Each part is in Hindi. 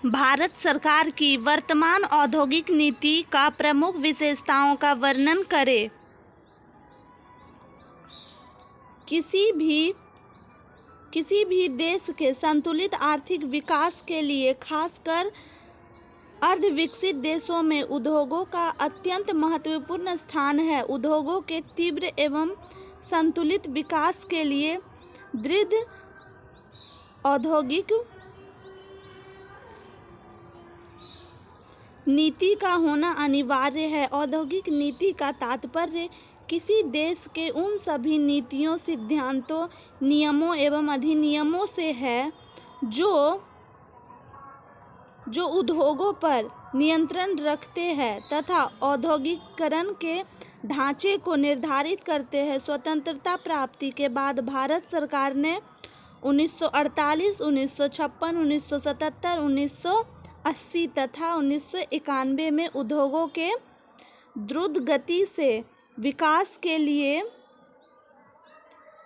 भारत सरकार की वर्तमान औद्योगिक नीति का प्रमुख विशेषताओं का वर्णन करें। किसी भी देश के संतुलित आर्थिक विकास के लिए, खासकर अर्धविकसित देशों में, उद्योगों का अत्यंत महत्वपूर्ण स्थान है। उद्योगों के तीव्र एवं संतुलित विकास के लिए दृढ़ औद्योगिक नीति का होना अनिवार्य है। औद्योगिक नीति का तात्पर्य किसी देश के उन सभी नीतियों, सिद्धांतों, नियमों एवं अधिनियमों से है जो उद्योगों पर नियंत्रण रखते हैं तथा औद्योगिकीकरण के ढांचे को निर्धारित करते हैं। स्वतंत्रता प्राप्ति के बाद भारत सरकार ने 1948, 1956, 1977, 1980 तथा 1991 में उद्योगों के द्रुत गति से विकास के लिए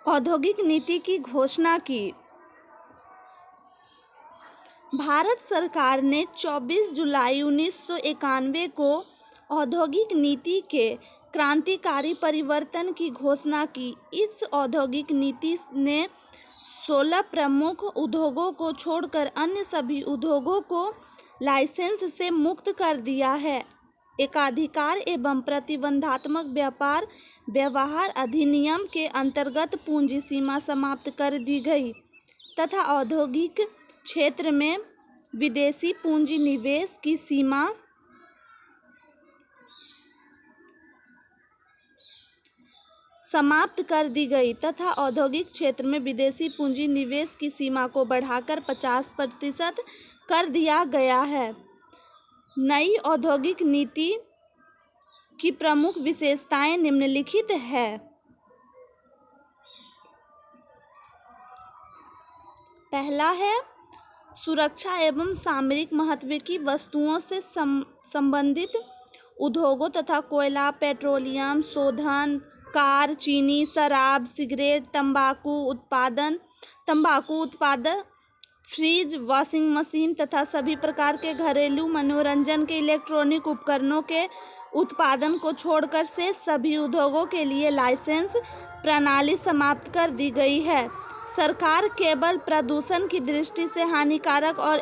औद्योगिक नीति की घोषणा की। भारत सरकार ने 24 जुलाई 1991 को औद्योगिक नीति के क्रांतिकारी परिवर्तन की घोषणा की। इस औद्योगिक नीति ने 16 प्रमुख उद्योगों को छोड़कर अन्य सभी उद्योगों को लाइसेंस से मुक्त कर दिया है। एकाधिकार एवं प्रतिबंधात्मक व्यापार व्यवहार अधिनियम के अंतर्गत पूंजी सीमा समाप्त कर दी गई तथा औद्योगिक क्षेत्र में विदेशी पूंजी निवेश की सीमा समाप्त कर दी गई तथा औद्योगिक क्षेत्र में विदेशी पूंजी निवेश की सीमा को बढ़ाकर 50% कर दिया गया है। नई औद्योगिक नीति की प्रमुख विशेषताएं निम्नलिखित है। पहला है सुरक्षा एवं सामरिक महत्व की वस्तुओं से संबंधित उद्योगों तथा कोयला, पेट्रोलियम, शोधन, कार, चीनी, शराब, सिगरेट, तंबाकू उत्पाद, फ्रिज, वॉशिंग मशीन तथा सभी प्रकार के घरेलू मनोरंजन के इलेक्ट्रॉनिक उपकरणों के उत्पादन को छोड़कर शेष सभी उद्योगों के लिए लाइसेंस प्रणाली समाप्त कर दी गई है। सरकार केवल प्रदूषण की दृष्टि से हानिकारक और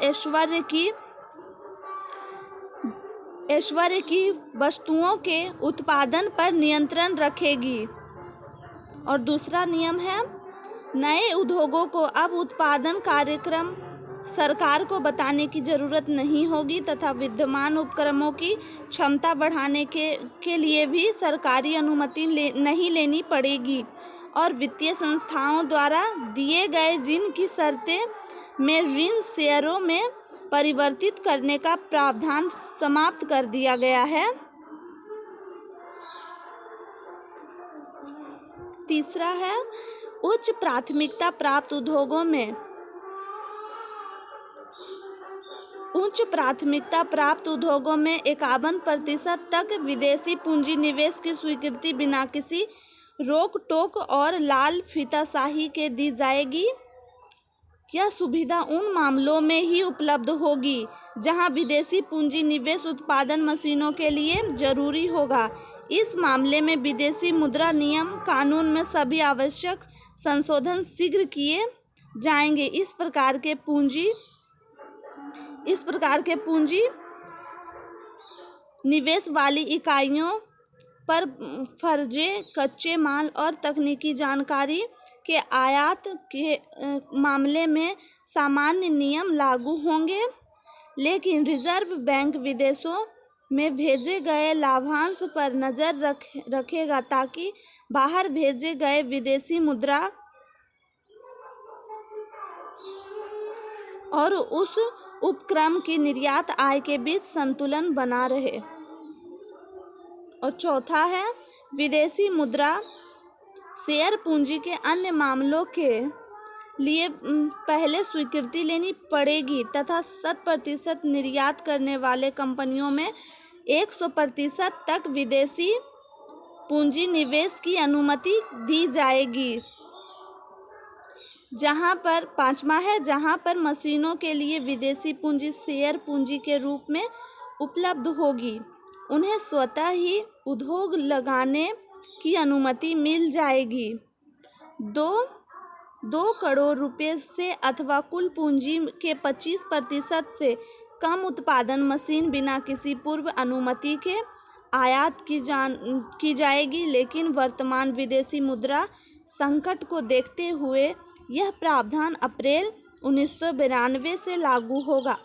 ऐश्वर्य की वस्तुओं के उत्पादन पर नियंत्रण रखेगी। और दूसरा नियम है, नए उद्योगों को अब उत्पादन कार्यक्रम सरकार को बताने की जरूरत नहीं होगी तथा विद्यमान उपक्रमों की क्षमता बढ़ाने के लिए भी सरकारी अनुमति नहीं लेनी पड़ेगी और वित्तीय संस्थाओं द्वारा दिए गए ऋण की शर्तें में ऋण शेयरों में परिवर्तित करने का प्रावधान समाप्त कर दिया गया है। तीसरा है, उच्च प्राथमिकता प्राप्त उद्योगों में 51% तक विदेशी पूंजी निवेश की स्वीकृति बिना किसी रोक टोक और लाल फीताशाही के दी जाएगी। यह सुविधा उन मामलों में ही उपलब्ध होगी जहां विदेशी पूंजी निवेश उत्पादन मशीनों के लिए जरूरी होगा। इस मामले में विदेशी मुद्रा नियम कानून में सभी आवश्यक संशोधन शीघ्र किए जाएंगे। इस प्रकार के पूंजी निवेश वाली इकाइयों पर फर्जे, कच्चे माल और तकनीकी जानकारी के आयात के मामले में सामान्य नियम लागू होंगे, लेकिन रिजर्व बैंक विदेशों में भेजे गए लाभांश पर नजर रखेगा ताकि बाहर भेजे गए विदेशी मुद्रा और उस उपक्रम की निर्यात आय के बीच संतुलन बना रहे। और चौथा है, विदेशी मुद्रा शेयर पूंजी के अन्य मामलों के लिए पहले स्वीकृति लेनी पड़ेगी तथा 100% निर्यात करने वाले कंपनियों में 100% तक विदेशी पूंजी निवेश की अनुमति दी जाएगी। जहां पर मशीनों के लिए विदेशी पूंजी शेयर पूंजी के रूप में उपलब्ध होगी। उन्हें स्वतः ही उद्योग लगाने की अनुमति मिल जाएगी। 2 करोड़ रुपए से अथवा कुल पूंजी के 25% से कम उत्पादन मशीन बिना किसी पूर्व अनुमति के आयात की जाएगी। लेकिन वर्तमान विदेशी मुद्रा संकट को देखते हुए यह प्रावधान अप्रैल 1992 से लागू होगा।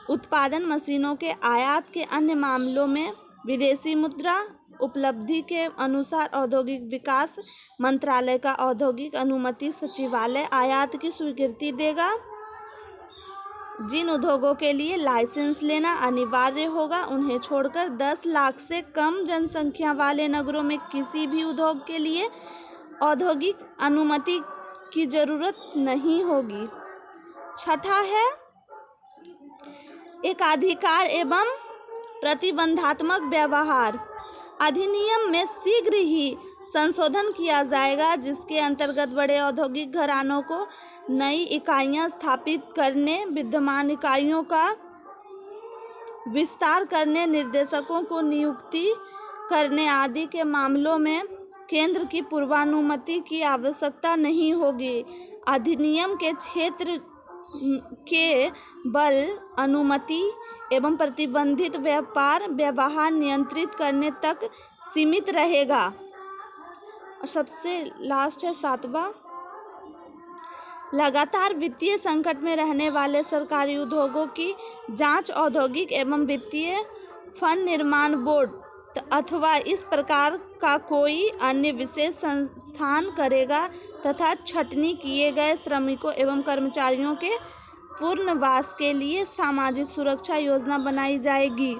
उत्पादन मशीनों के आयात के अन्य मामलों में विदेशी मुद्रा उपलब्धि के अनुसार औद्योगिक विकास मंत्रालय का औद्योगिक अनुमति सचिवालय आयात की स्वीकृति देगा। जिन उद्योगों के लिए लाइसेंस लेना अनिवार्य होगा, उन्हें छोड़कर 10 लाख से कम जनसंख्या वाले नगरों में किसी भी उद्योग के लिए औद्योगिक अनुमति की जरूरत नहीं होगी। छठा है एकाधिकार एवं प्रतिबंधात्मक व्यवहार। अधिनियम में शीघ्र ही संशोधन किया जाएगा, जिसके अंतर्गत बड़े औद्योगिक घरानों को नई इकाइयां स्थापित करने, विद्यमान इकाइयों का विस्तार करने, निर्देशकों को नियुक्ति करने आदि के मामलों में केंद्र की पूर्वानुमति की आवश्यकता नहीं होगी। अधिनियम के क्षेत्र के बल अनुमति एवं प्रतिबंधित व्यवहार नियंत्रित करने तक सीमित रहेगा। और सबसे लास्ट है 7वां, लगातार वित्तीय संकट में रहने वाले सरकारी उद्योगों की जांच औद्योगिक एवं वित्तीय फंड निर्माण बोर्ड अथवा इस प्रकार का कोई अन्य विशेष संस्थान करेगा तथा छटनी किए गए श्रमिकों एवं कर्मचारियों के पुनर्वास के लिए सामाजिक सुरक्षा योजना बनाई जाएगी।